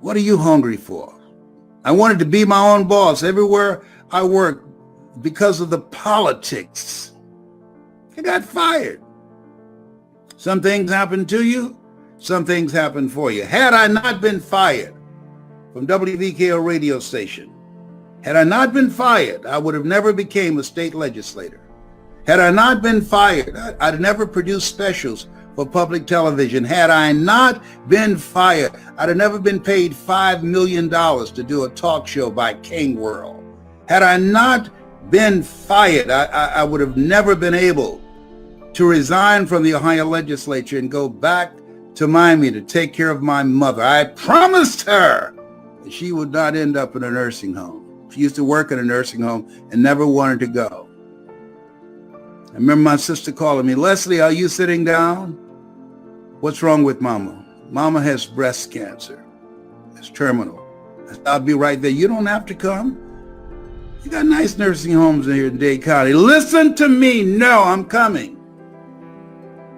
What are you hungry for? I wanted to be my own boss everywhere I worked because of the politics. I got fired. Some things happen to you, some things happen for you. Had I not been fired from WVKO radio station, had I not been fired, I would have never became a state legislator. Had I not been fired, I'd never produced specials for public television. Had I not been fired, I'd have never been paid $5 million to do a talk show by King World. Had I not been fired, I would have never been able to resign from the Ohio legislature and go back to Miami to take care of my mother. I promised her that she would not end up in a nursing home. She used to work in a nursing home and never wanted to go. I remember my sister calling me, Leslie, are you sitting down? What's wrong with Mama? Mama has breast cancer. It's terminal. I said, I'll be right there. You don't have to come. You got nice nursing homes here in Dade County. Listen to me. No, I'm coming.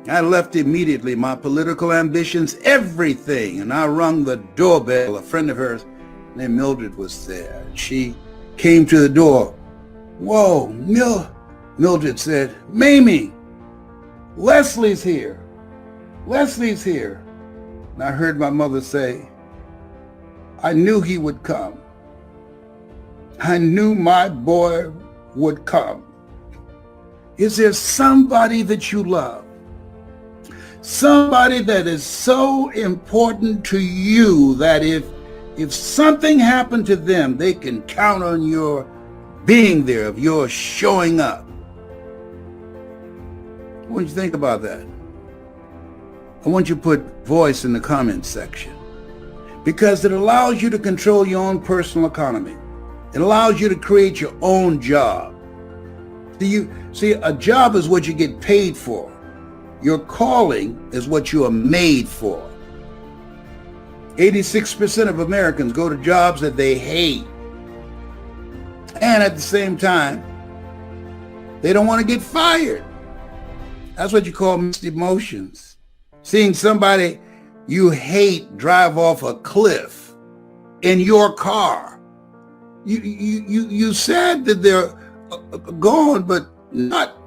I left immediately, my political ambitions, everything. And I rung the doorbell. A friend of hers named Mildred was there. She came to the door. Whoa, Mildred said, Mamie, Leslie's here. Leslie's here. And I heard my mother say, I knew he would come. I knew my boy would come. Is there somebody that you love? Somebody that is so important to you that if something happened to them, they can count on your being there, of your showing up. What do you think about that? I want you to put voice in the comments section, because it allows you to control your own personal economy. It allows you to create your own job. See, a job is what you get paid for. Your calling is what you are made for. 86% of Americans go to jobs that they hate. And at the same time, they don't want to get fired. That's what you call mixed emotions. Seeing somebody you hate drive off a cliff in your car. You sad that they're gone, but not,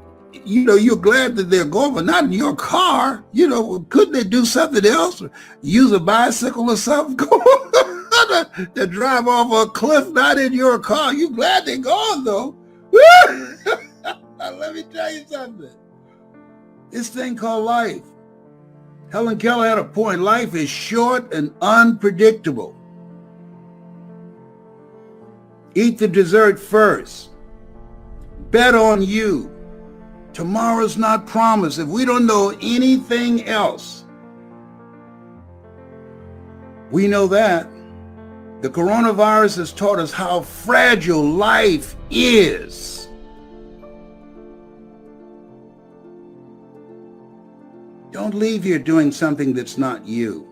you're glad that they're gone, but not in your car. Couldn't they do something else? Use a bicycle or something? To drive off a cliff, not in your car. You glad they're gone, though. Let me tell you something. This thing called life. Helen Keller had a point. Life is short and unpredictable. Eat the dessert first. Bet on you. Tomorrow's not promised. If we don't know anything else, we know that the coronavirus has taught us how fragile life is. Don't leave here doing something that's not you.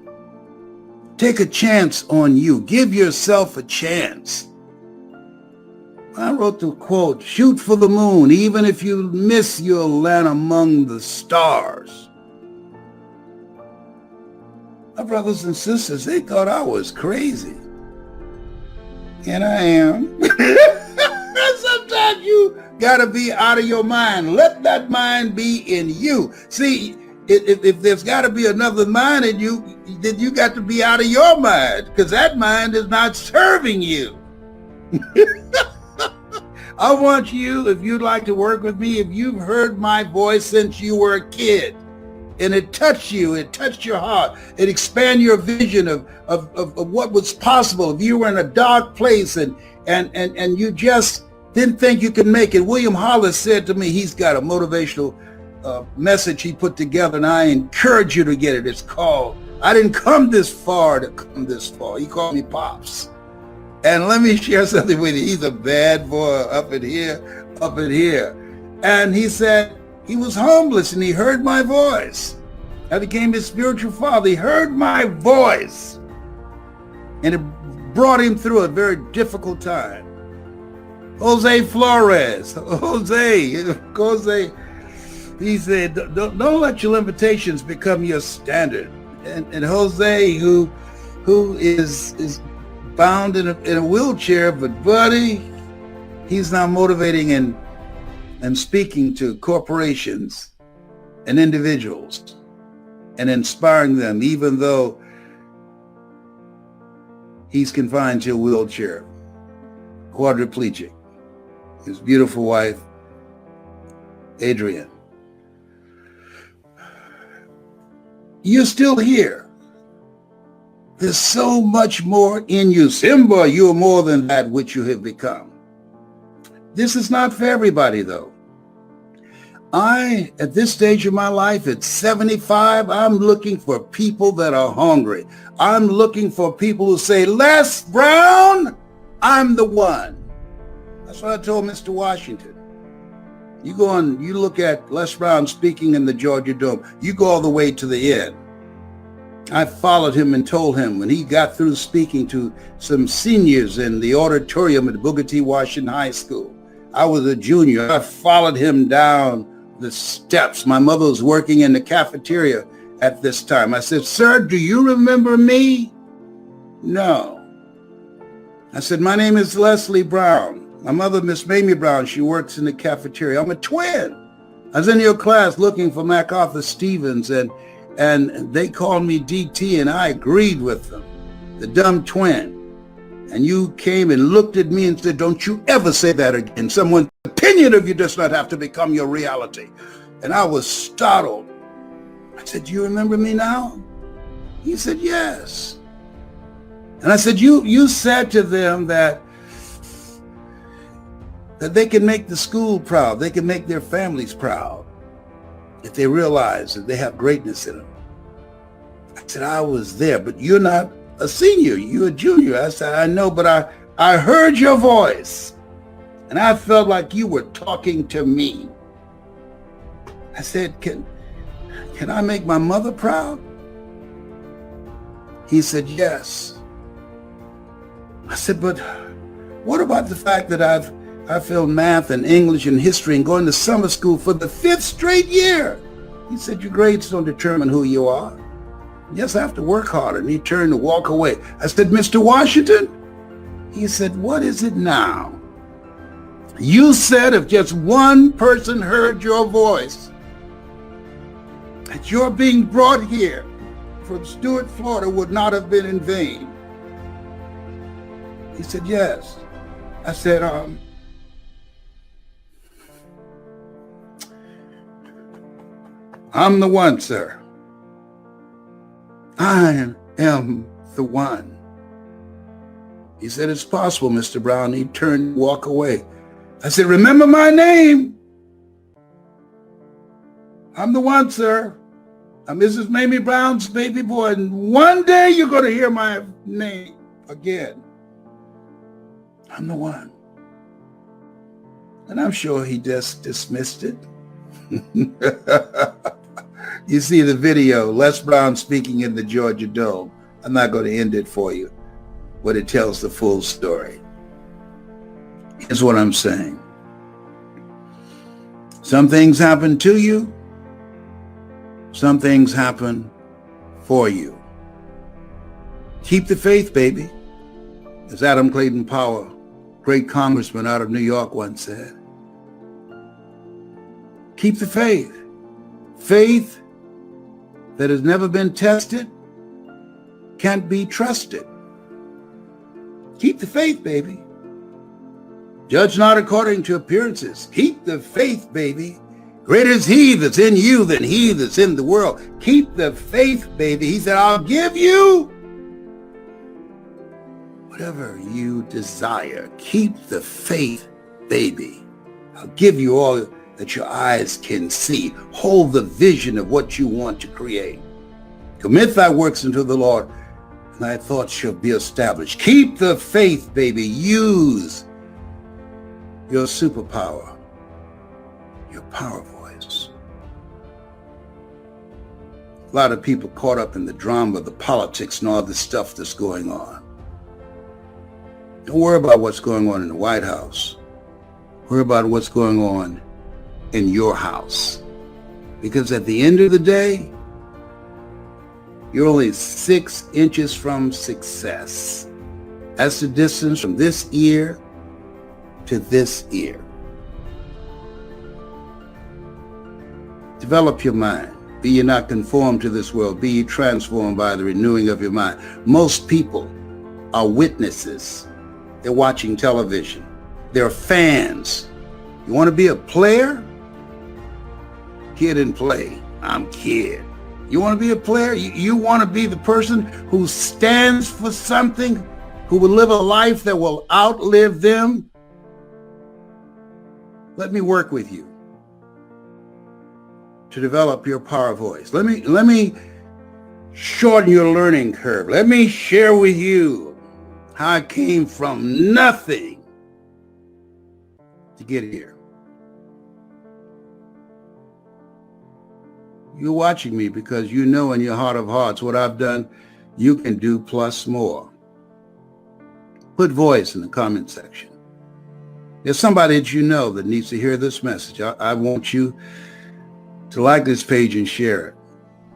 Take a chance on you. Give yourself a chance. I wrote the quote, shoot for the moon. Even if you miss, you'll land among the stars. My brothers and sisters, they thought I was crazy. And I am. Sometimes you gotta be out of your mind. Let that mind be in you. See, if there's gotta be another mind in you, then you got to be out of your mind, because that mind is not serving you. I want you, if you'd like to work with me, if you've heard my voice since you were a kid, and it touched you, it touched your heart, it expanded your vision of what was possible. If you were in a dark place and you just didn't think you could make it. William Hollis said to me, he's got a motivational message he put together, and I encourage you to get it. It's called, I didn't come this far to come this far. He called me Pops. And let me share something with you. He's a bad boy up in here. And he said he was homeless and he heard my voice. I became his spiritual father. He heard my voice. And it brought him through a very difficult time. Jose Flores. Jose, he said, don't let your limitations become your standard. And Jose, who who is bound in a wheelchair, but buddy, he's now motivating and speaking to corporations and individuals and inspiring them, even though he's confined to a wheelchair, quadriplegic. His beautiful wife, Adrienne. You're still here. There's so much more in you. Simba, you are more than that which you have become. This is not for everybody, though. At this stage of my life, at 75, I'm looking for people that are hungry. I'm looking for people who say, Les Brown, I'm the one. That's what I told Mr. Washington. You go and you look at Les Brown speaking in the Georgia Dome. You go all the way to the end. I followed him and told him when he got through speaking to some seniors in the auditorium at Booker T. Washington High School. I was a junior. I followed him down the steps. My mother was working in the cafeteria at this time. I said, sir, do you remember me? No. I said, my name is Leslie Brown. My mother, Miss Mamie Brown, she works in the cafeteria. I'm a twin. I was in your class looking for MacArthur Stevens, and they called me DT, and I agreed with them, the dumb twin. And you came and looked at me and said, don't you ever say that again. Someone's opinion of you does not have to become your reality. And I was startled. I said, do you remember me now? He said, yes. And I said, you said to them that they can make the school proud. They can make their families proud if they realize that they have greatness in them. I said, I was there, but you're not a senior. You're a junior. I said, I know, but I heard your voice and I felt like you were talking to me. I said, can I make my mother proud? He said, yes. I said, but what about the fact that I failed math and English and history and going to summer school for the 5th straight year? He said, your grades don't determine who you are. Yes, I have to work harder. And he turned to walk away. I said, Mr. Washington? He said, what is it now? You said if just one person heard your voice, that your being brought here from Stuart, Florida would not have been in vain. He said, yes. I said, I'm the one, sir. I am the one. He said, it's possible, Mr. Brown. He turned and walked away. I said, remember my name. I'm the one, sir. I'm Mrs. Mamie Brown's baby boy. And one day you're going to hear my name again. I'm the one. And I'm sure he just dismissed it. You see the video, Les Brown speaking in the Georgia Dome. I'm not going to end it for you, but it tells the full story. Here's what I'm saying. Some things happen to you. Some things happen for you. Keep the faith, baby. As Adam Clayton Powell, great congressman out of New York, once said. Keep the faith. Faith that has never been tested can't be trusted. Keep the faith, baby. Judge not according to appearances. Keep the faith, baby. Greater is he that's in you than he that's in the world. Keep the faith, baby. He said, I'll give you whatever you desire. Keep the faith, baby. I'll give you all that your eyes can see. Hold the vision of what you want to create. Commit thy works unto the Lord, and thy thoughts shall be established. Keep the faith, baby. Use your superpower, your power voice. A lot of people caught up in the drama, the politics, and all the stuff that's going on. Don't worry about what's going on in the White House. Worry about what's going on in your house. Because at the end of the day, You're only 6 inches from success. That's the distance from this ear to this ear. Develop your mind. Be ye not conformed to this world. Be ye transformed by the renewing of your mind. Most people are witnesses. They're watching television. They're fans. You want to be a player? Kid and play. I'm kid. You want to be a player? You want to be the person who stands for something, who will live a life that will outlive them? Let me work with you to develop your power voice. Let me shorten your learning curve. Let me share with you how I came from nothing to get here. You're watching me because you know in your heart of hearts what I've done, you can do plus more. Put voice in the comment section. There's somebody that you know that needs to hear this message. I want you to like this page and share it.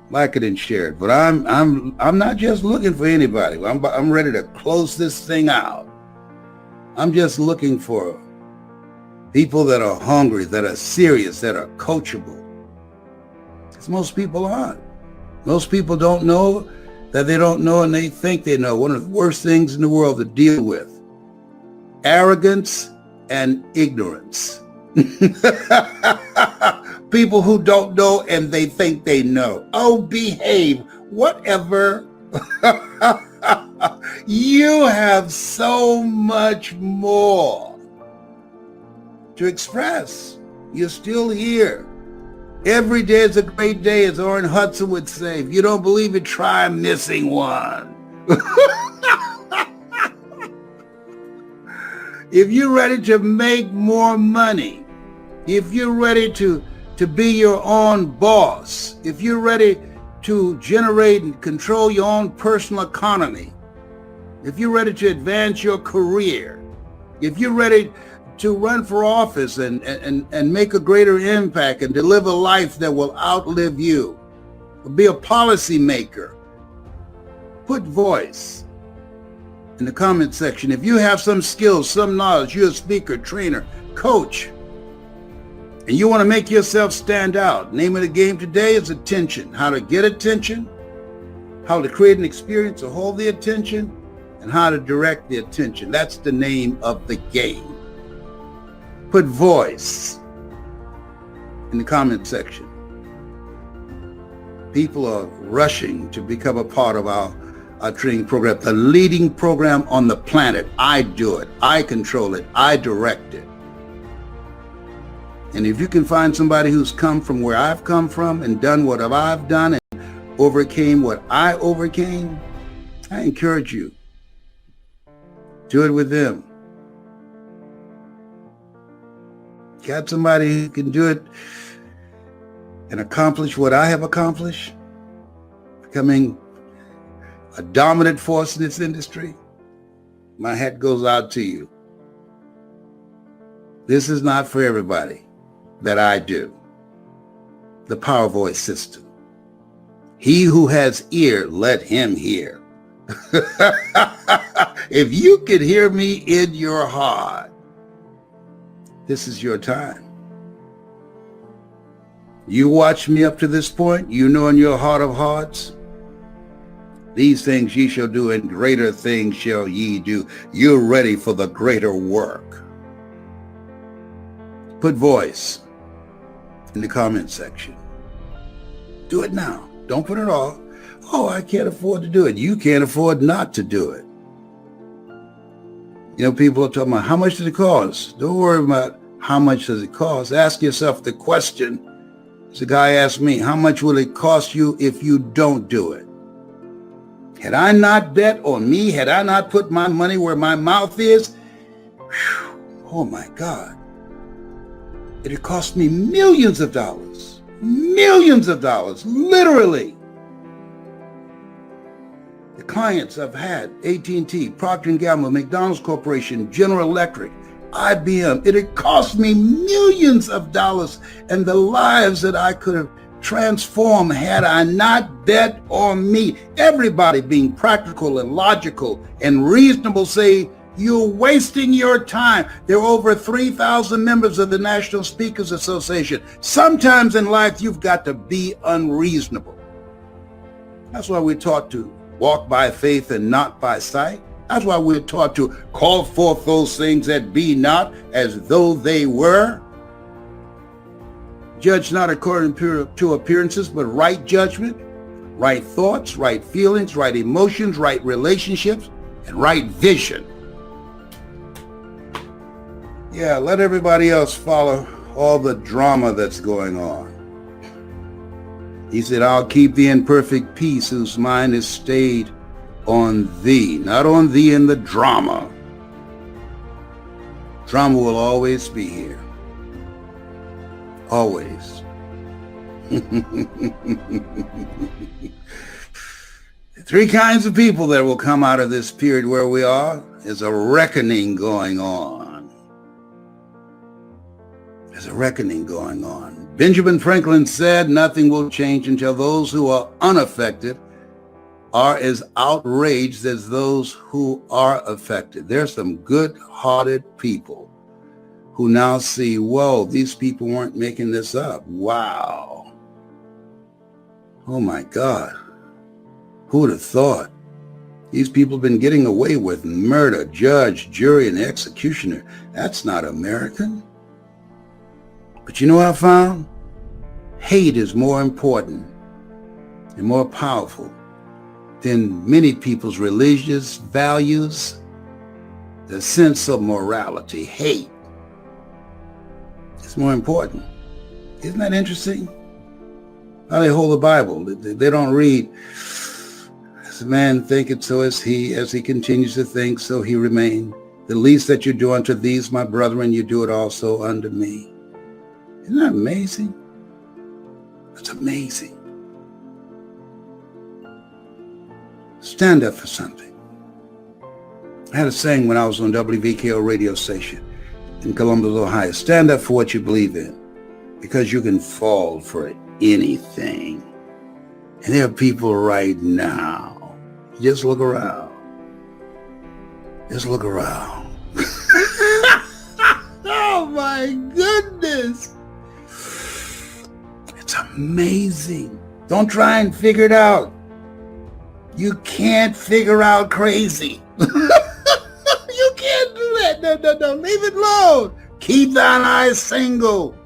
Like it and share it. But I'm not just looking for anybody. I'm ready to close this thing out. I'm just looking for people that are hungry, that are serious, that are coachable. Because most people aren't. Most people don't know that they don't know, and they think they know. One of the worst things in the world to deal with: arrogance and ignorance. People who don't know and they think they know. Oh, behave, whatever. You have so much more to express. You're still here. Every day is a great day, as Orrin Hudson would say. If you don't believe it, try missing one. If you're ready to make more money, if you're ready to be your own boss, if you're ready to generate and control your own personal economy, if you're ready to advance your career, if you're ready to run for office and make a greater impact and deliver a life that will outlive you, be a policy maker, put voice in the comment section. If you have some skills, some knowledge, you're a speaker, trainer, coach, and you want to make yourself stand out, name of the game today is attention. How to get attention, how to create an experience to hold the attention, and how to direct the attention. That's the name of the game. Put voice in the comment section. People are rushing to become a part of our training program, the leading program on the planet. I do it. I control it. I direct it. And if you can find somebody who's come from where I've come from and done what I've done and overcame what I overcame, I encourage you. Do it with them. Got somebody who can do it and accomplish what I have accomplished, becoming a dominant force in this industry? My hat goes out to you. This is not for everybody that I do. The Power Voice system. He who has ear, let him hear. If you could hear me in your heart, this is your time. You watch me up to this point, you know in your heart of hearts, these things ye shall do, and greater things shall ye do. You're ready for the greater work. Put voice in the comment section. Do it now. Don't put it off. Oh, I can't afford to do it. You can't afford not to do it. You know, people are talking about, how much does it cost? Don't worry about how much does it cost. Ask yourself the question. As a guy asked me, how much will it cost you if you don't do it? Had I not bet on me, had I not put my money where my mouth is, oh my God, it had cost me millions of dollars, literally. The clients I've had, AT&T, Procter & Gamble, McDonald's Corporation, General Electric, IBM, it had cost me millions of dollars, and the lives that I could have transformed had I not bet on me. Everybody being practical and logical and reasonable say, you're wasting your time. There are over 3,000 members of the National Speakers Association. Sometimes in life, you've got to be unreasonable. That's why we're taught to walk by faith and not by sight. That's why we're taught to call forth those things that be not as though they were. Judge not according to appearances, but right judgment, right thoughts, right feelings, right emotions, right relationships, and right vision. Yeah, let everybody else follow all the drama that's going on. He said, I'll keep thee in perfect peace whose mind is stayed on thee, not on thee in the drama. Drama will always be here. Always. Three kinds of people that will come out of this period where we are. Is a reckoning going on. There's a reckoning going on. Benjamin Franklin said nothing will change until those who are unaffected are as outraged as those who are affected. There's some good-hearted people who now see, whoa, these people weren't making this up. Wow. Oh my God. Who would have thought? These people have been getting away with murder, judge, jury, and executioner. That's not American. But you know what I found? Hate is more important and more powerful than many people's religious values, the sense of morality. Hate is more important. Isn't that interesting? How they hold the Bible. They don't read, as a man thinketh, so is he. As he continues to think, so he remain. The least that you do unto these, my brethren, you do it also unto me. Isn't that amazing? That's amazing. Stand up for something. I had a saying when I was on WVKO radio station in Columbus, Ohio. Stand up for what you believe in, because you can fall for anything. And there are people right now. Just look around. Just look around. Oh my goodness. It's amazing. Don't try and figure it out. You can't figure out crazy. You can't do that. No. Leave it alone. Keep thine eyes single.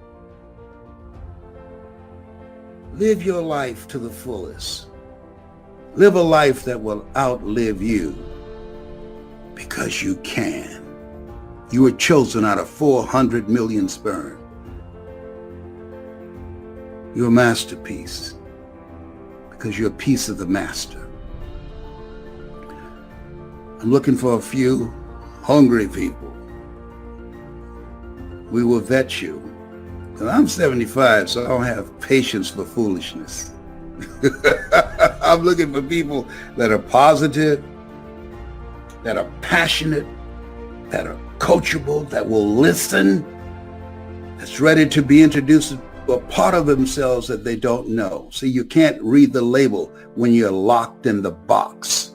Live your life to the fullest. Live a life that will outlive you, because you can. You were chosen out of 400 million sperm. You're a masterpiece because you're a piece of the master. I'm looking for a few hungry people. We will vet you. And I'm 75, so I don't have patience for foolishness. I'm looking for people that are positive, that are passionate, that are coachable, that will listen, that's ready to be introduced to a part of themselves that they don't know. See, you can't read the label when you're locked in the box.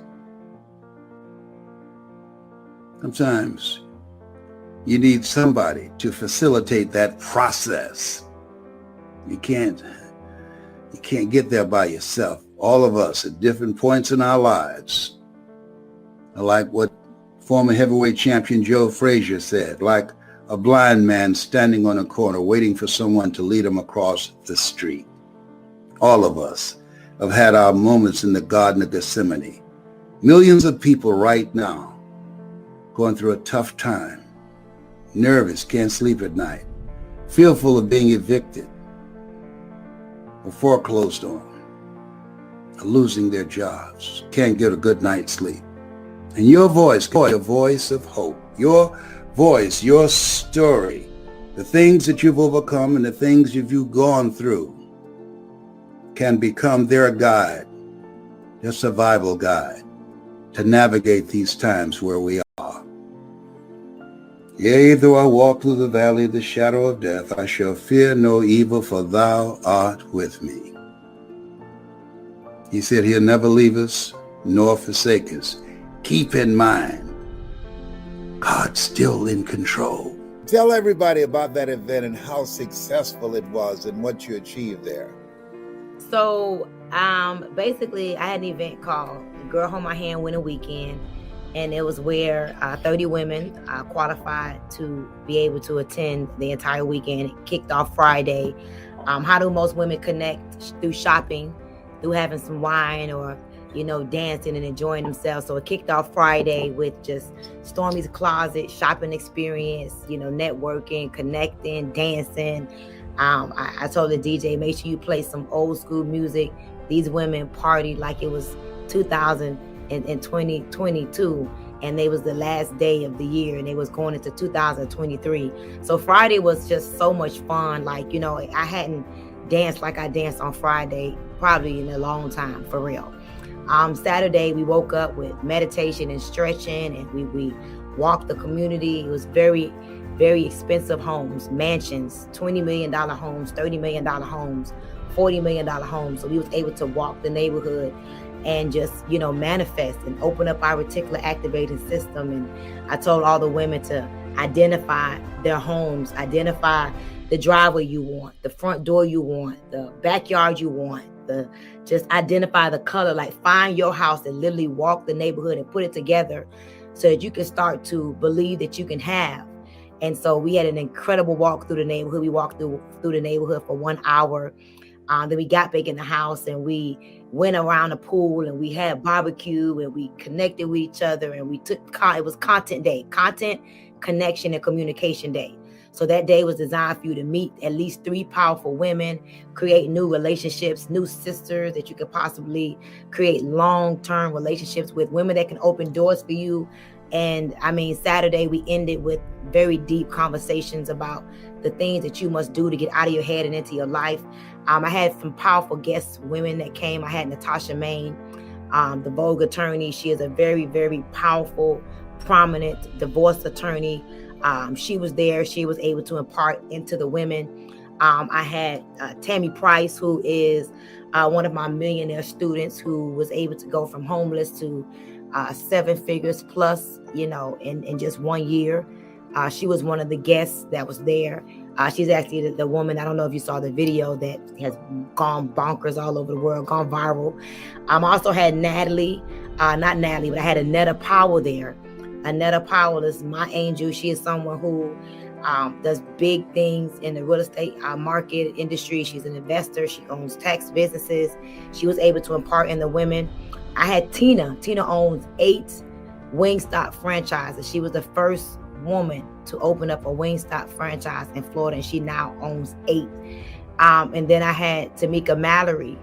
Sometimes you need somebody to facilitate that process. You can't get there by yourself. All of us at different points in our lives are like what former heavyweight champion Joe Frazier said, like a blind man standing on a corner waiting for someone to lead him across the street. All of us have had our moments in the Garden of Gethsemane. Millions of people right now going through a tough time, nervous, can't sleep at night, fearful of being evicted or foreclosed on, or losing their jobs, can't get a good night's sleep. And your voice, your voice of hope, your voice, your story, the things that you've overcome and the things that you've gone through can become their guide, their survival guide to navigate these times where we are. Yea, though I walk through the valley of the shadow of death, I shall fear no evil, for thou art with me. He said he'll never leave us nor forsake us. Keep in mind, God's still in control. Tell everybody about that event and how successful it was and what you achieved there. So basically, I had an event called Girl Hold My Hand Winter Weekend, and it was where 30 women qualified to be able to attend the entire weekend. It kicked off Friday. How do most women connect? Through shopping, through having some wine, or dancing and enjoying themselves. So it kicked off Friday with just Stormy's Closet shopping experience, networking, connecting, dancing. I told the DJ, make sure you play some old school music. These women partied like it was 2022, and they was the last day of the year, and they was going into 2023. So Friday was just so much fun. I hadn't danced like I danced on Friday probably in a long time, for real. Saturday, we woke up with meditation and stretching, and we walked the community. It was very, very expensive homes, mansions, $20 million homes, $30 million homes, $40 million homes. So we was able to walk the neighborhood and just, manifest and open up our reticular activating system. And I told all the women to identify their homes, identify the driveway you want, the front door you want, the backyard you want, just identify the color, find your house and literally walk the neighborhood and put it together so that you can start to believe that you can have. And so we had an incredible walk through the neighborhood. We walked through the neighborhood for 1 hour. Then we got back in the house and we went around the pool and we had barbecue and we connected with each other, and it was content day, content, connection, and communication day. So that day was designed for you to meet at least 3 powerful women, create new relationships, new sisters that you could possibly create long-term relationships with, women that can open doors for you. And Saturday we ended with very deep conversations about the things that you must do to get out of your head and into your life. I had some powerful guest women that came. I had Natasha Main, the Vogue attorney. She is a very, very powerful, prominent divorce attorney. She was there. She was able to impart into the women. I had Tammy Price, who is one of my millionaire students, who was able to go from homeless to 7 figures plus, in just 1 year. She was one of the guests that was there. She's actually the woman, I don't know if you saw the video, that has gone bonkers all over the world, gone viral. I also had Natalie, not Natalie, but I had Annetta Powell there. Annetta Powell is my angel. She is someone who does big things in the real estate market industry. She's an investor. She owns tax businesses. She was able to impart in the women. I had Tina. Tina owns 8 Wingstop franchises. She was the first woman to open up a Wingstop franchise in Florida, and she now owns 8. And then I had Tamika Mallory,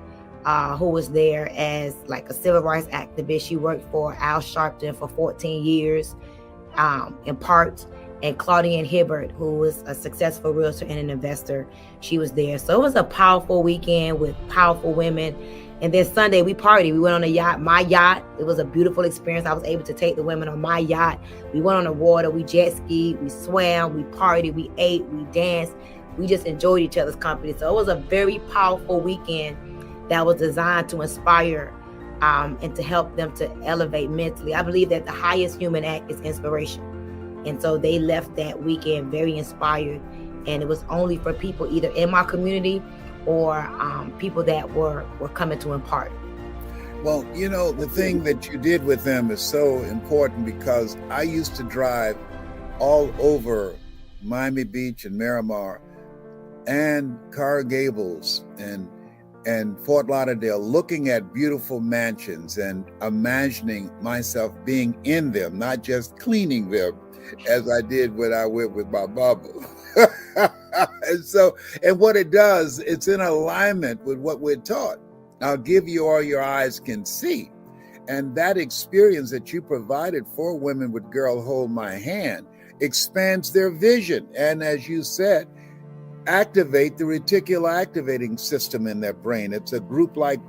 who was there as a civil rights activist. She worked for Al Sharpton for 14 years, in part. And Claudine Hibbert, who was a successful realtor and an investor, she was there. So it was a powerful weekend with powerful women. And then Sunday we partied. We went on a yacht, my yacht. It was a beautiful experience. I was able to take the women on my yacht. We went on the water, we jet skied, we swam, we partied, we ate, we danced. We just enjoyed each other's company. So it was a very powerful weekend that was designed to inspire and to help them to elevate mentally. I believe that the highest human act is inspiration. And so they left that weekend very inspired. And it was only for people either in my community or people that were coming to impart. Well, the thing that you did with them is so important, because I used to drive all over Miami Beach and Miramar and Coral Gables and Fort Lauderdale, looking at beautiful mansions and imagining myself being in them, not just cleaning them, as I did when I went with my mama. And what it does, it's in alignment with what we're taught. I'll give you all your eyes can see. And that experience that you provided for women with Girl Hold My Hand expands their vision. And as you said, activate the reticular activating system in their brain. It's a group-like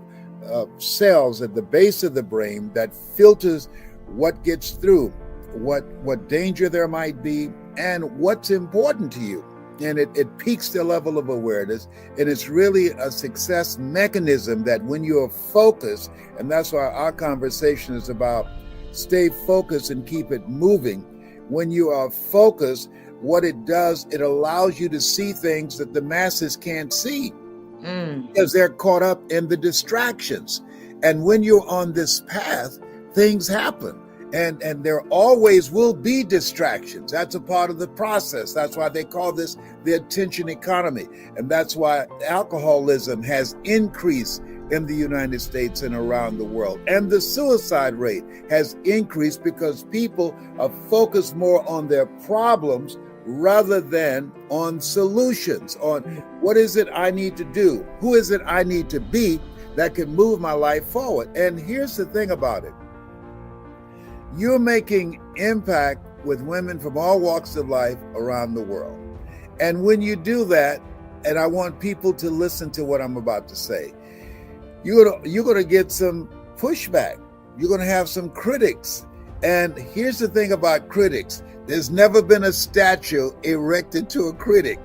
cells at the base of the brain that filters what gets through, what danger there might be, and what's important to you. and it peaks the level of awareness. And it's really a success mechanism that when you're focused, and that's why our conversation is about stay focused and keep it moving. When you are focused, what it does, it allows you to see things that the masses can't see because they're caught up in the distractions. And when you're on this path, things happen. And there always will be distractions. That's a part of the process. That's why they call this the attention economy. And that's why alcoholism has increased in the United States and around the world. And the suicide rate has increased because people are focused more on their problems rather than on solutions, on what is it I need to do? Who is it I need to be that can move my life forward? And here's the thing about it. You're making impact with women from all walks of life around the world. And when you do that, and I want people to listen to what I'm about to say, you're going to get some pushback. You're going to have some critics. And here's the thing about critics. There's never been a statue erected to a critic.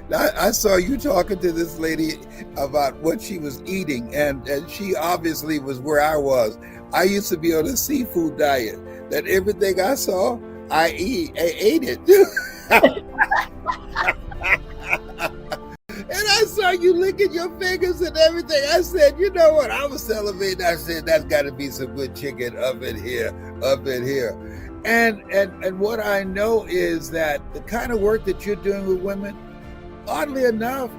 Now, I saw you talking to this lady about what she was eating, and she obviously was where I was. I used to be on a seafood diet. That everything I saw, I ate it. And I saw you licking your fingers and everything. I said, you know what? I was salivating. I said, that's got to be some good chicken up in here. And what I know is that the kind of work that you're doing with women, oddly enough,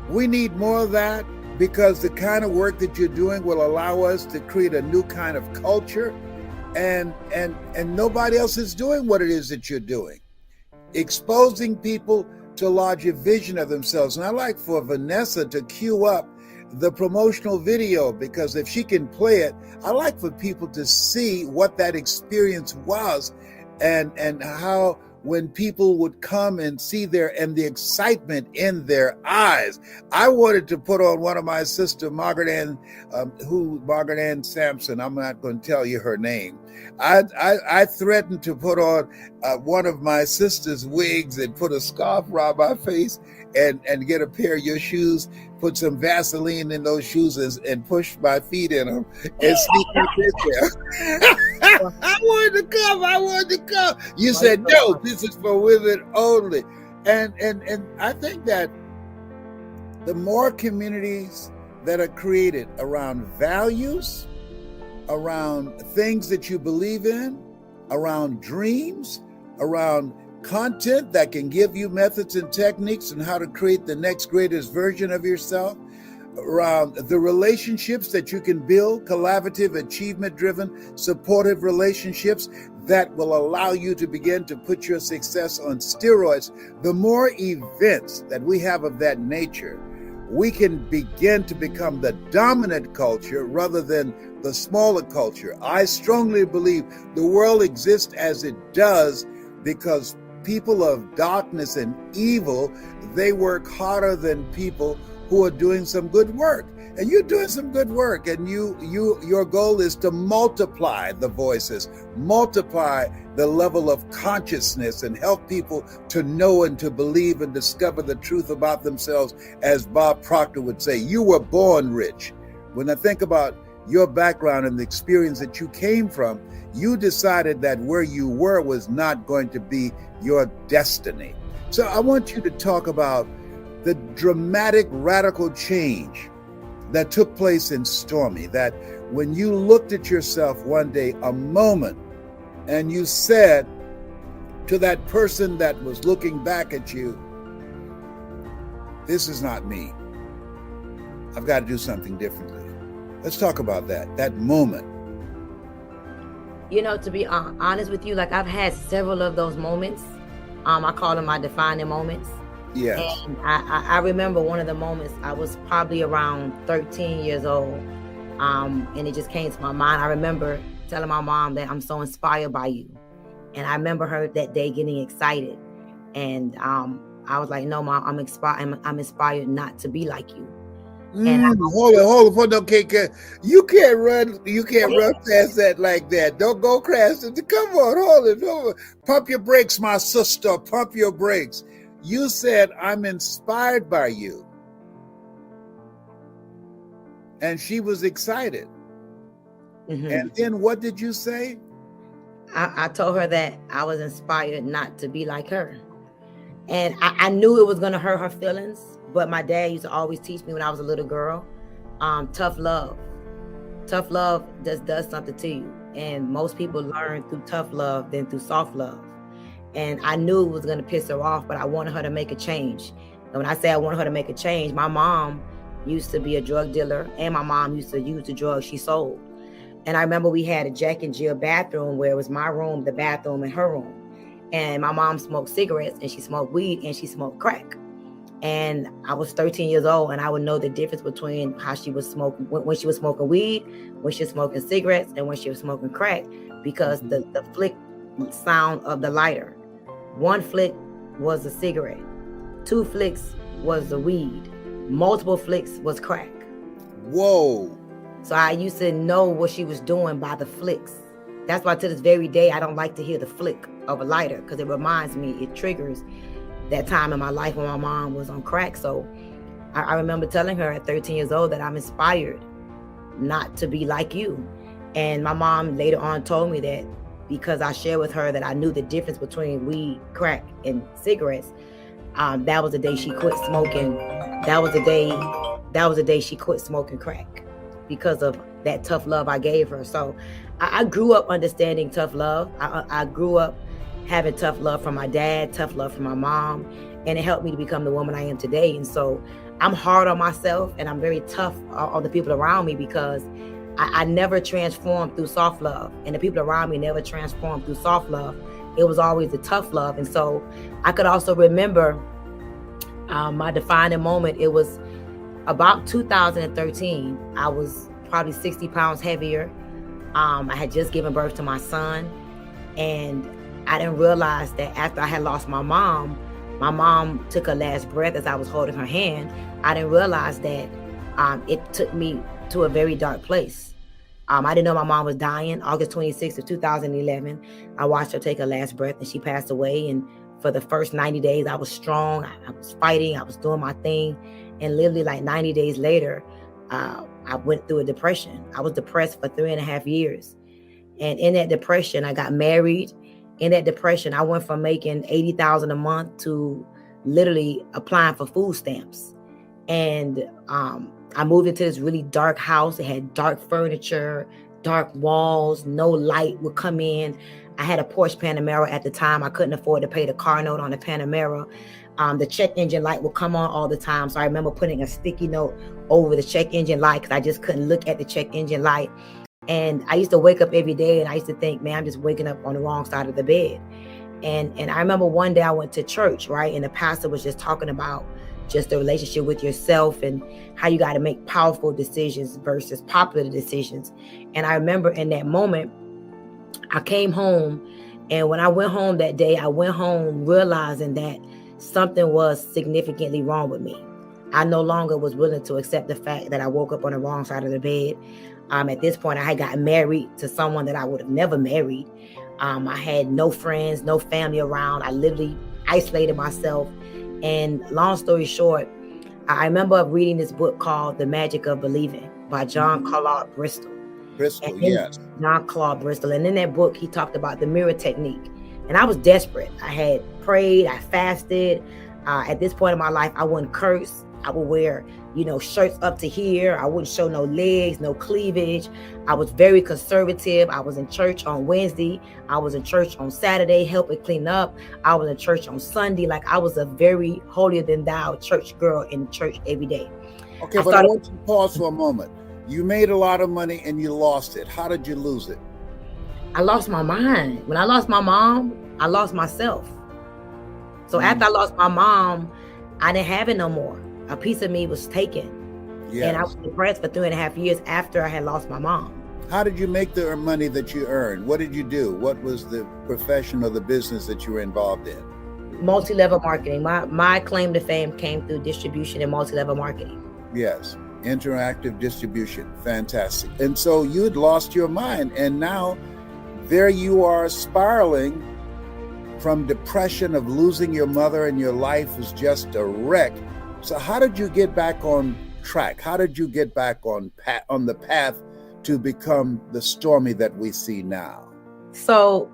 we need more of that, because the kind of work that you're doing will allow us to create a new kind of culture. And nobody else is doing what it is that you're doing, exposing people to a larger vision of themselves. And I like for Vanessa to cue up the promotional video, because if she can play it, I like for people to see what that experience was, and how when people would come and see the excitement in their eyes. I wanted to put on one of my sister, Margaret Ann Sampson. I'm not going to tell you her name. I threatened to put on one of my sister's wigs and put a scarf around my face and get a pair of your shoes, put some Vaseline in those shoes and push my feet in them and sneak in there. I wanted to come. You said, no, this is for women only. And I think that the more communities that are created around values, around things that you believe in, around dreams, around content that can give you methods and techniques on how to create the next greatest version of yourself, around the relationships that you can build, collaborative, achievement-driven, supportive relationships that will allow you to begin to put your success on steroids. The more events that we have of that nature, we can begin to become the dominant culture rather than the smaller culture. I strongly believe the world exists as it does because people of darkness and evil, they work harder than people who are doing some good work. And you're doing some good work, and your goal is to multiply the voices, multiply the level of consciousness, and help people to know and to believe and discover the truth about themselves. As Bob Proctor would say, you were born rich. When I think about your background and the experience that you came from, you decided that where you were was not going to be your destiny. So I want you to talk about the dramatic, radical change that took place in Stormy, that when you looked at yourself one day, a moment, and you said to that person that was looking back at you, this is not me. I've got to do something differently. Let's talk about that moment. You know, to be honest with you, like I've had several of those moments. I call them my defining moments. Yes. And I remember one of the moments, I was probably around 13 years old. And it just came to my mind. I remember telling my mom that I'm so inspired by you. And I remember her that day getting excited. And I was like, no, Mom, I'm inspired not to be like you. And hold on, okay, you can't run past that like that. Don't go crash. Come on, hold it. Pump your brakes, my sister. Pump your brakes. You said, I'm inspired by you. And she was excited. Mhm. And then what did you say? I told her that I was inspired not to be like her. And I knew it was going to hurt her feelings. But my dad used to always teach me when I was a little girl, tough love. Tough love just does something to you. And most people learn through tough love than through soft love. And I knew it was going to piss her off, but I wanted her to make a change. And when I say I wanted her to make a change, my mom used to be a drug dealer, and my mom used to use the drugs she sold. And I remember we had a Jack and Jill bathroom where it was my room, the bathroom, and her room. And my mom smoked cigarettes, and she smoked weed, and she smoked crack. And I was 13 years old, and I would know the difference between how she was smoking, when she was smoking weed, when she was smoking cigarettes, and when she was smoking crack, because the flick sound of the lighter. One flick was a cigarette. 2 flicks was the weed. Multiple flicks was crack. Whoa. So I used to know what she was doing by the flicks. That's why to this very day, I don't like to hear the flick of a lighter, because it reminds me, it triggers that time in my life when my mom was on crack. So I remember telling her at 13 years old that I'm inspired not to be like you. And my mom later on told me that because I shared with her that I knew the difference between weed, crack, and cigarettes, that was the day she quit smoking. That was the day she quit smoking crack, because of that tough love I gave her. So I grew up understanding tough love. I grew up having tough love from my dad, tough love from my mom, and it helped me to become the woman I am today. And so I'm hard on myself, and I'm very tough on the people around me, because I never transformed through soft love, and the people around me never transformed through soft love. It was always the tough love. And so I could also remember my defining moment. It was about 2013. I was probably 60 pounds heavier. I had just given birth to my son, and I didn't realize that after I had lost my mom took her last breath as I was holding her hand. I didn't realize that it took me to a very dark place. I didn't know my mom was dying. August 26th of 2011, I watched her take her last breath, and she passed away. And for the first 90 days, I was strong. I was fighting. I was doing my thing. And literally like 90 days later, I went through a depression. I was depressed for 3.5 years. And in that depression, I got married. In that depression, I went from making $80,000 a month to literally applying for food stamps. And I moved into this really dark house. It had dark furniture, dark walls, no light would come in. I had a Porsche Panamera at the time. I couldn't afford to pay the car note on the Panamera. The check engine light would come on all the time. So I remember putting a sticky note over the check engine light, because I just couldn't look at the check engine light. And I used to wake up every day, and I used to think, man, I'm just waking up on the wrong side of the bed. And I remember one day I went to church, right? And the pastor was just talking about just the relationship with yourself and how you got to make powerful decisions versus popular decisions. And I remember in that moment, I came home, and when I went home that day, I went home realizing that something was significantly wrong with me. I no longer was willing to accept the fact that I woke up on the wrong side of the bed. At this point, I had gotten married to someone that I would have never married. I had no friends, no family around. I literally isolated myself. And long story short, I remember reading this book called The Magic of Believing by John Claude Bristol. Yes. John Claude Bristol. And in that book, he talked about the mirror technique. And I was desperate. I had prayed, I fasted. At this point in my life, I wouldn't curse. I would wear, shirts up to here. I wouldn't show no legs, no cleavage. I was very conservative. I was in church on Wednesday. I was in church on Saturday, helping clean up. I was in church on Sunday. Like, I was a very holier than thou church girl in church every day. Okay, I want you to pause for a moment. You made a lot of money and you lost it. How did you lose it? I lost my mind. When I lost my mom, I lost myself. So after I lost my mom, I didn't have it no more. A piece of me was taken. Yes. And I was depressed for 3.5 years after I had lost my mom. How did you make the money that you earned? What did you do? What was the profession or the business that you were involved in? Multi-level marketing. My claim to fame came through distribution and multi-level marketing. Yes. Interactive distribution. Fantastic. And so you had lost your mind, and now there you are spiraling from depression of losing your mother and your life was just a wreck. So how did you get back on track? How did you get back on the path to become the Stormy that we see now? So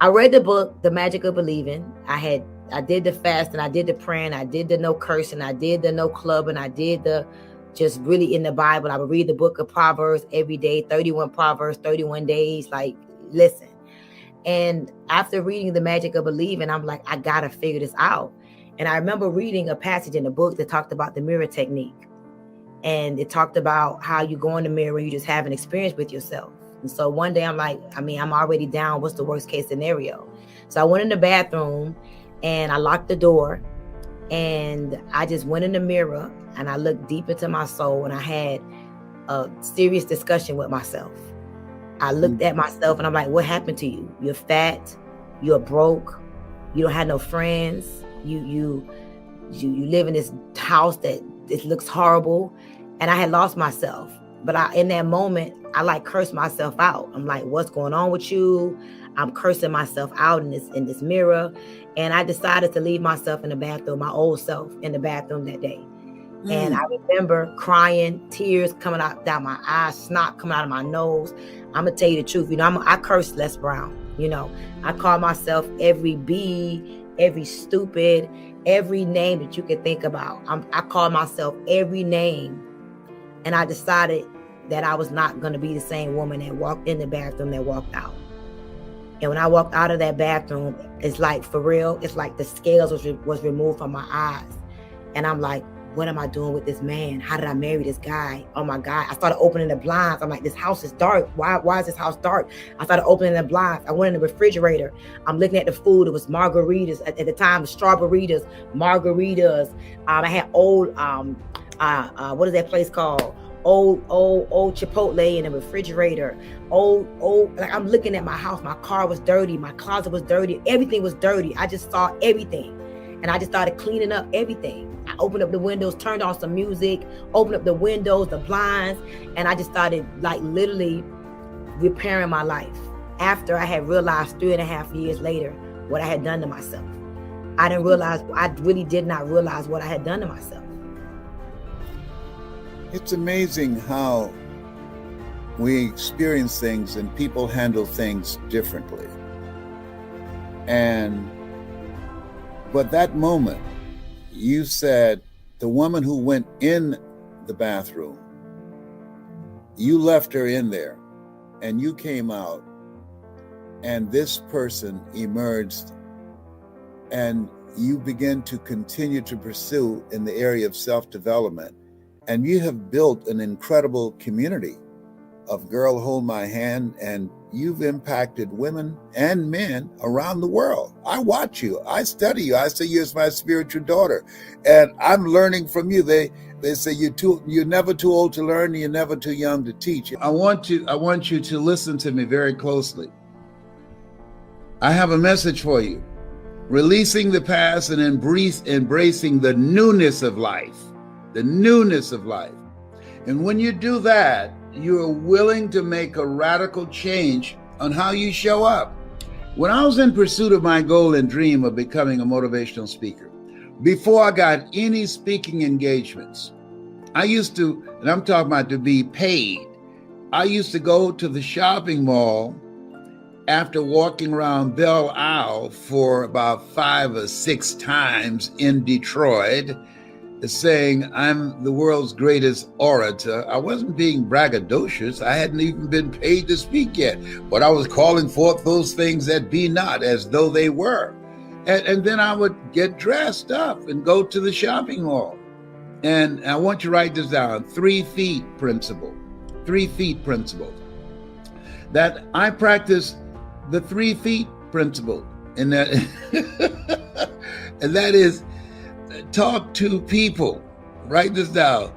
I read the book, The Magic of Believing. I did the fast, and I did the praying, I did the no cursing, I did the no clubbing, I did the just really in the Bible. I would read the book of Proverbs every day, 31 Proverbs, 31 days, like, listen. And after reading The Magic of Believing, I'm like, I gotta figure this out. And I remember reading a passage in the book that talked about the mirror technique. And it talked about how you go in the mirror and you just have an experience with yourself. And so one day I'm like, I'm already down. What's the worst case scenario? So I went in the bathroom and I locked the door, and I just went in the mirror and I looked deep into my soul, and I had a serious discussion with myself. I looked at myself and I'm like, what happened to you? You're fat, you're broke, you don't have no friends, you live in this house that it looks horrible. And I had lost myself. But in that moment, I like cursed myself out. I'm like, what's going on with you? I'm cursing myself out in this mirror. And I decided to leave myself in the bathroom, my old self in the bathroom that day. And I remember crying, tears coming out down my eyes, snot coming out of my nose. I'm gonna tell you the truth. I cursed Les Brown. I call myself every B, every stupid, every name that you can think about. I call myself every name. And I decided that I was not gonna be the same woman that walked in the bathroom that walked out. And when I walked out of that bathroom, it's like, for real, it's like the scales was removed from my eyes. And I'm like, what am I doing with this man? How did I marry this guy? Oh my God. I started opening the blinds. I'm like, this house is dark. Why is this house dark? I started opening the blinds. I went in the refrigerator. I'm looking at the food. It was margaritas at the time, strawberries, margaritas. I had old, what is that place called? Old Chipotle in the refrigerator. Like, I'm looking at my house. My car was dirty. My closet was dirty. Everything was dirty. I just saw everything. And I just started cleaning up everything. I opened up the windows, turned on some music, opened up the windows, the blinds, and I just started like literally repairing my life. After I had realized 3.5 years later what I had done to myself. I really did not realize what I had done to myself. It's amazing how we experience things and people handle things differently. But that moment, you said the woman who went in the bathroom, you left her in there and you came out, and this person emerged, and you begin to continue to pursue in the area of self-development. And you have built an incredible community of Girl Hold My Hand, and you've impacted women and men around the world. I watch you. I study you. I see you as my spiritual daughter, and I'm learning from you. They say you're never too old to learn, and you're never too young to teach. I want you to listen to me very closely. I have a message for you. Releasing the past and embracing the newness of life. The newness of life. And when you do that, you're willing to make a radical change on how you show up. When I was in pursuit of my goal and dream of becoming a motivational speaker, before I got any speaking engagements, I used to, and I'm talking about to be paid, I used to go to the shopping mall after walking around Belle Isle for about 5 or 6 times in Detroit, saying I'm the world's greatest orator. I wasn't being braggadocious. I hadn't even been paid to speak yet, but I was calling forth those things that be not as though they were. And then I would get dressed up and go to the shopping mall. And I want you to write this down, 3 feet principle. 3 feet principle. That I practice the 3 feet principle. And that, and that is, talk to people. Write this down.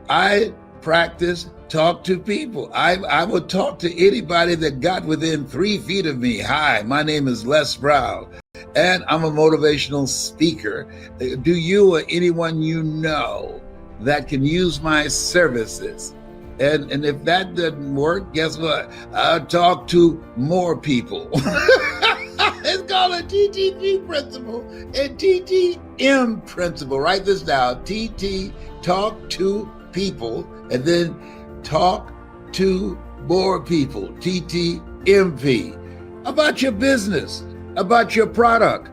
I practice talk to people. I would talk to anybody that got within 3 feet of me. Hi, my name is Les Brown, and I'm a motivational speaker. Do you or anyone you know that can use my services? And if that doesn't work, guess what? I'll talk to more people. It's called a TTP principle and TTM principle. Write this down. TT, talk to people, and then talk to more people. TTMP. About your business, about your product,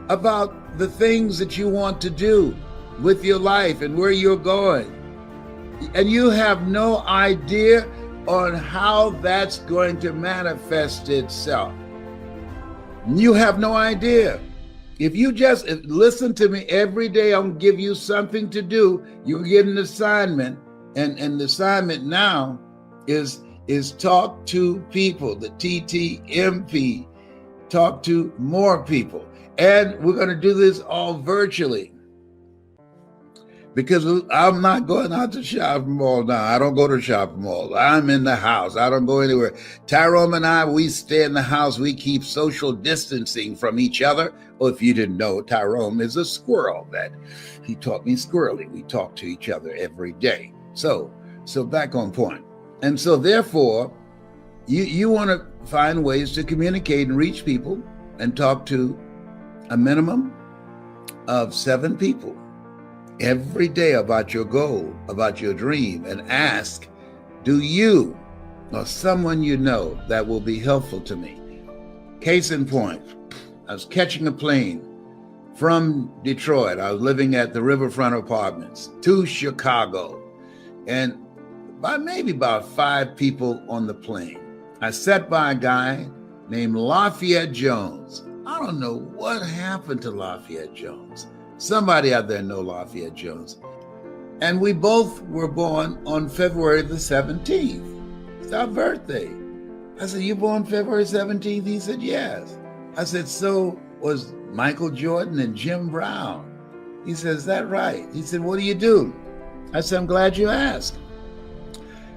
about the things that you want to do with your life and where you're going. And you have no idea on how that's going to manifest itself. You have no idea. If you just listen to me every day, I'm gonna give you something to do. You get an assignment, and the assignment now is talk to people, the TTMP, talk to more people. And we're gonna do this all virtually, because I'm not going out to shopping mall now. I don't go to shopping mall. I'm in the house. I don't go anywhere. Tyrone and I, we stay in the house. We keep social distancing from each other. Well, if you didn't know, Tyrone is a squirrel. That he taught me squirrely. We talk to each other every day. So back on point. And so therefore, you want to find ways to communicate and reach people and talk to a minimum of 7 people every day about your goal, about your dream, and ask, do you or someone you know that will be helpful to me? Case in point, I was catching a plane from Detroit. I was living at the Riverfront Apartments to Chicago, and maybe about 5 people on the plane. I sat by a guy named Lafayette Jones. I don't know what happened to Lafayette Jones. Somebody out there know Lafayette Jones. And we both were born on February the 17th. It's our birthday. I said, you born February 17th? He said, yes. I said, so was Michael Jordan and Jim Brown. He said, is that right? He said, what do you do? I said, I'm glad you asked.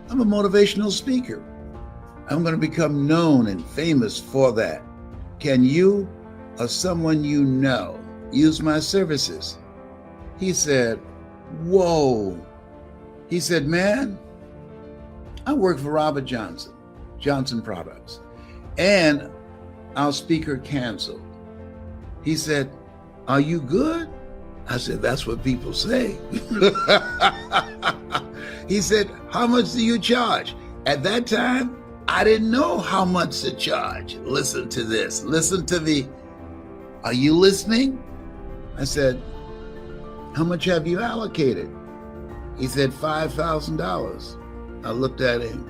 I'm a motivational speaker. I'm going to become known and famous for that. Can you or someone you know use my services? He said, whoa. He said, man, I work for Robert Johnson, Johnson Products, and our speaker canceled. He said, are you good? I said, that's what people say. He said, how much do you charge? At that time, I didn't know how much to charge. Listen to this. Listen to the, are you listening? I said, how much have you allocated? He said, $5,000. I looked at him.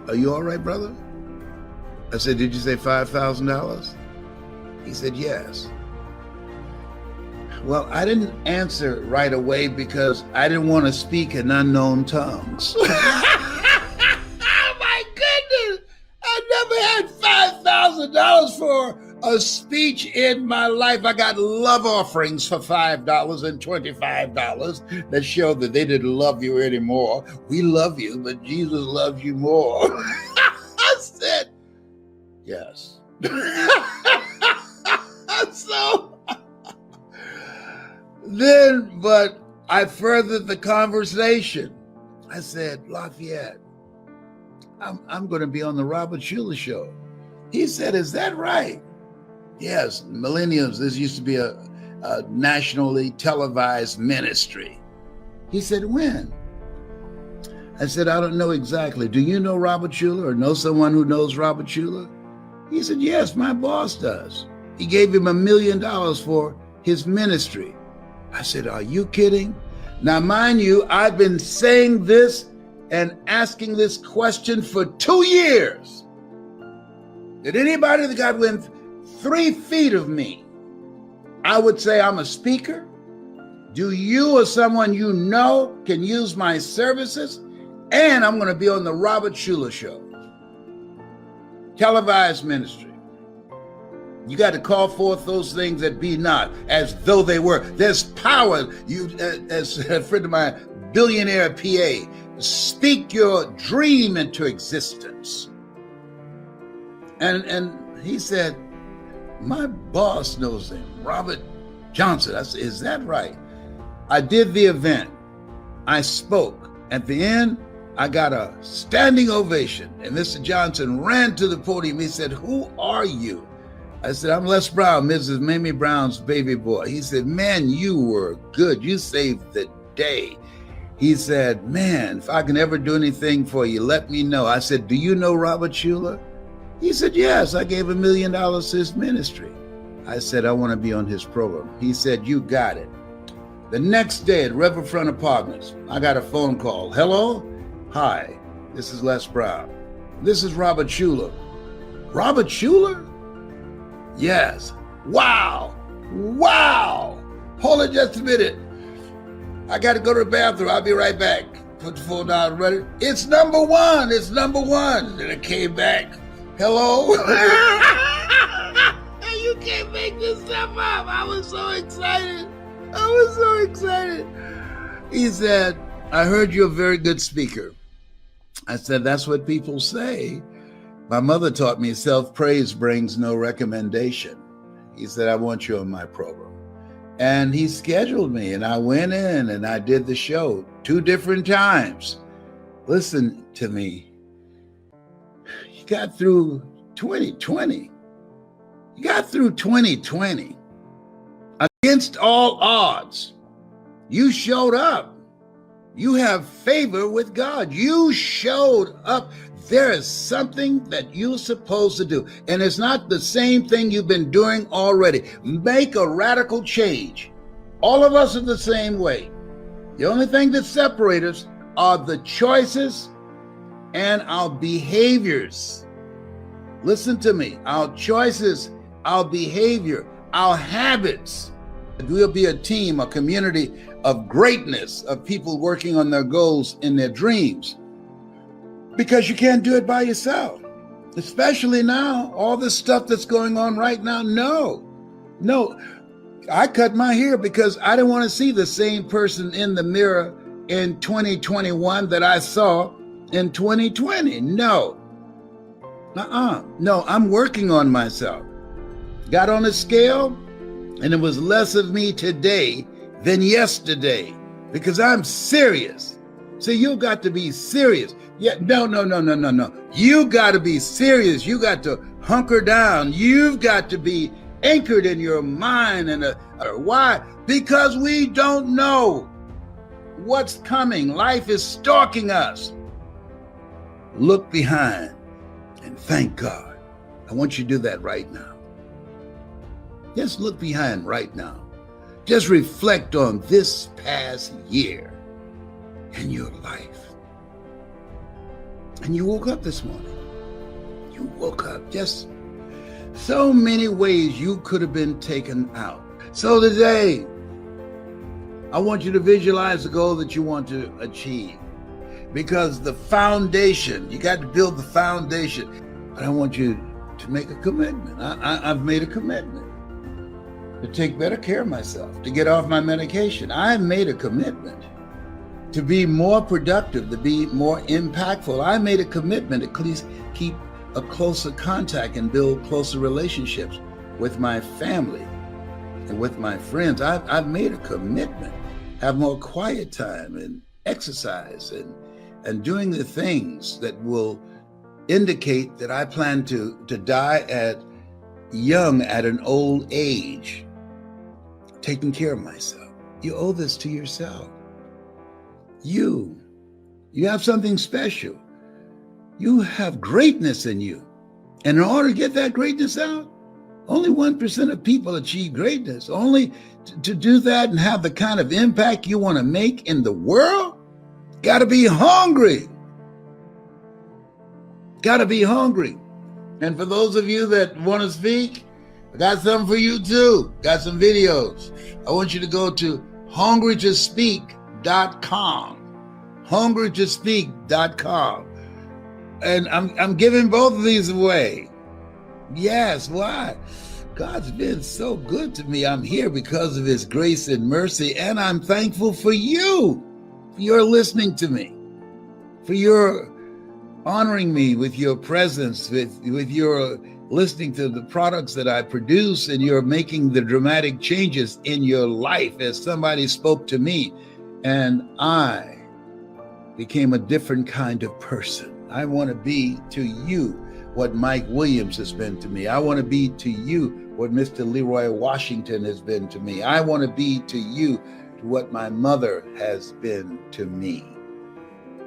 Are you all right, brother? I said, did you say $5,000? He said, yes. Well, I didn't answer right away because I didn't want to speak in unknown tongues. Oh my goodness! I never had $5,000 for a speech in my life. I got love offerings for $5 and $25 that showed that they didn't love you anymore. We love you, but Jesus loves you more. I said, yes. So then, but I furthered the conversation. I said, Lafayette, I'm going to be on the Robert Schuller Show. He said, is that right? Yes, millennials, this used to be a nationally televised ministry. He said, when? I said, I don't know exactly. Do you know Robert Schuller or know someone who knows Robert Schuller? He said, yes, my boss does. He gave him $1 million for his ministry. I said, are you kidding? Now, mind you, I've been saying this and asking this question for 2 years. Did anybody that got within 3 feet of me, I would say I'm a speaker? Do you or someone you know can use my services? And I'm going to be on the Robert Schuller Show. Televised ministry. You got to call forth those things that be not as though they were. There's power. You, as a friend of mine, billionaire PA, speak your dream into existence. And he said, my boss knows him, Robert Johnson. I said, is that right? I did the event. I spoke. At the end, I got a standing ovation. And Mr. Johnson ran to the podium. He said, "Who are you?" I said, "I'm Les Brown, Mrs. Mamie Brown's baby boy." He said, "Man, you were good. You saved the day." He said, "Man, if I can ever do anything for you, let me know." I said, "Do you know Robert Schuller?" He said, "Yes, I gave $1 million to his ministry." I said, "I want to be on his program." He said, "You got it." The next day at Riverfront Apartments, I got a phone call. "Hello? Hi, this is Les Brown. This is Robert Schuller." "Robert Schuller?" "Yes." "Wow. Wow. Hold it just a minute. I got to go to the bathroom. I'll be right back." Put the phone down, ready. "It's number one. It's number one." Then it came back. "Hello?" You can't make this stuff up. I was so excited. He said, "I heard you're a very good speaker." I said, "That's what people say. My mother taught me self-praise brings no recommendation." He said, "I want you on my program." And he scheduled me, and I went in and I did the show 2 different times. Listen to me. You got through 2020. You got through 2020 against all odds. You showed up. You have favor with God. You showed up. There is something that you're supposed to do. And it's not the same thing you've been doing already. Make a radical change. All of us are the same way. The only thing that separates us are the choices and our behaviors. Listen to me. Our choices, our behavior, our habits. We'll be a team, a community of greatness, of people working on their goals and their dreams. Because you can't do it by yourself. Especially now, all this stuff that's going on right now. No. I cut my hair because I didn't want to see the same person in the mirror in 2021 that I saw in 2020. No, I'm working on myself. Got on a scale, and it was less of me today than yesterday because I'm serious. See, you got to be serious. Yeah, no. You got to be serious. You got to hunker down. You've got to be anchored in your mind. Why? Because we don't know what's coming. Life is stalking us. Look behind and thank God. I want you to do that right now. Just look behind right now. Just reflect on this past year and your life. And you woke up this morning. You woke up. Just so many ways you could have been taken out. So today, I want you to visualize the goal that you want to achieve. Because the foundation, you got to build the foundation. But I want you to make a commitment. I've made a commitment to take better care of myself, to get off my medication. I've made a commitment to be more productive, to be more impactful. I made a commitment to keep a closer contact and build closer relationships with my family and with my friends. I've made a commitment, have more quiet time and exercise and doing the things that will indicate that I plan to die young at an old age, taking care of myself. You owe this to yourself. You have something special. You have greatness in you. And in order to get that greatness out, only 1% of people achieve greatness. Only to do that and have the kind of impact you want to make in the world, got to be hungry. Got to be hungry. And for those of you that want to speak, I got something for you too. Got some videos. I want you to go to hungrytospeak.com. hungrytospeak.com. And I'm giving both of these away. Yes, why? God's been so good to me. I'm here because of his grace and mercy, and I'm thankful for you, for your listening to me, for your honoring me with your presence, with your listening to the products that I produce, and you're making the dramatic changes in your life as somebody spoke to me. And I became a different kind of person. I want to be to you what Mike Williams has been to me. I want to be to you what Mr. Leroy Washington has been to me. I want to be to you what my mother has been to me.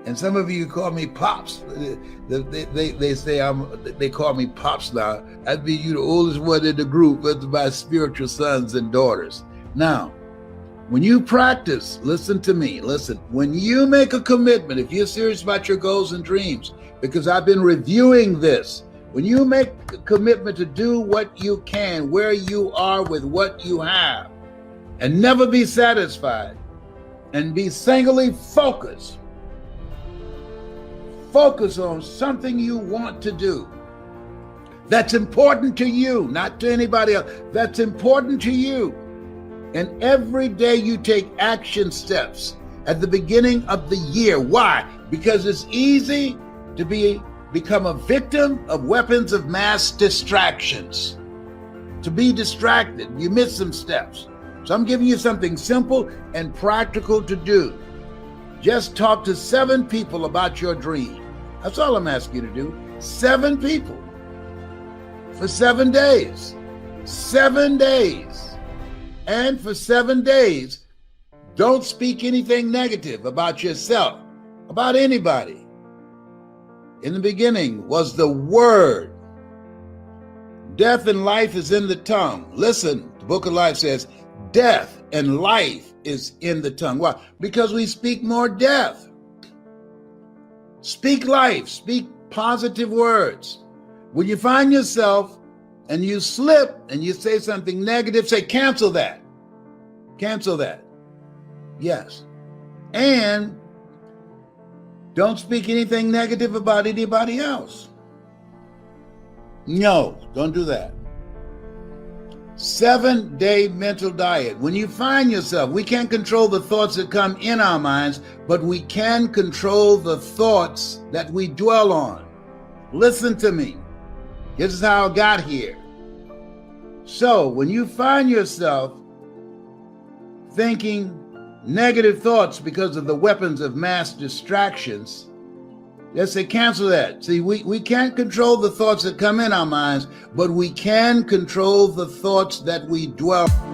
And some of you call me Pops. They say they call me Pops now. I'd be you the oldest one in the group, but my spiritual sons and daughters. Now, when you practice, listen to me, listen. When you make a commitment, if you're serious about your goals and dreams, because I've been reviewing this, when you make a commitment to do what you can, where you are with what you have, and never be satisfied, and be singly focused, focus on something you want to do that's important to you, not to anybody else, that's important to you. And every day you take action steps at the beginning of the year. Why? Because it's easy to become a victim of weapons of mass distractions. To be distracted, you miss some steps. So I'm giving you something simple and practical to do. Just talk to 7 people about your dream. That's all I'm asking you to do. 7 people for 7 days. 7 days. And for 7 days, don't speak anything negative about yourself, about anybody. In the beginning was the Word. Death and life is in the tongue. Listen, the Book of Life says, death and life is in the tongue. Why? Because we speak more death. Speak life, speak positive words. When you find yourself and you slip and you say something negative, say, cancel that. Cancel that. Yes. And don't speak anything negative about anybody else. No, don't do that. 7-day mental diet. When you find yourself, we can't control the thoughts that come in our minds, but we can control the thoughts that we dwell on. Listen to me. This is how I got here. So when you find yourself thinking negative thoughts because of the weapons of mass distractions, just say, cancel that. See, we can't control the thoughts that come in our minds, but we can control the thoughts that we dwell on.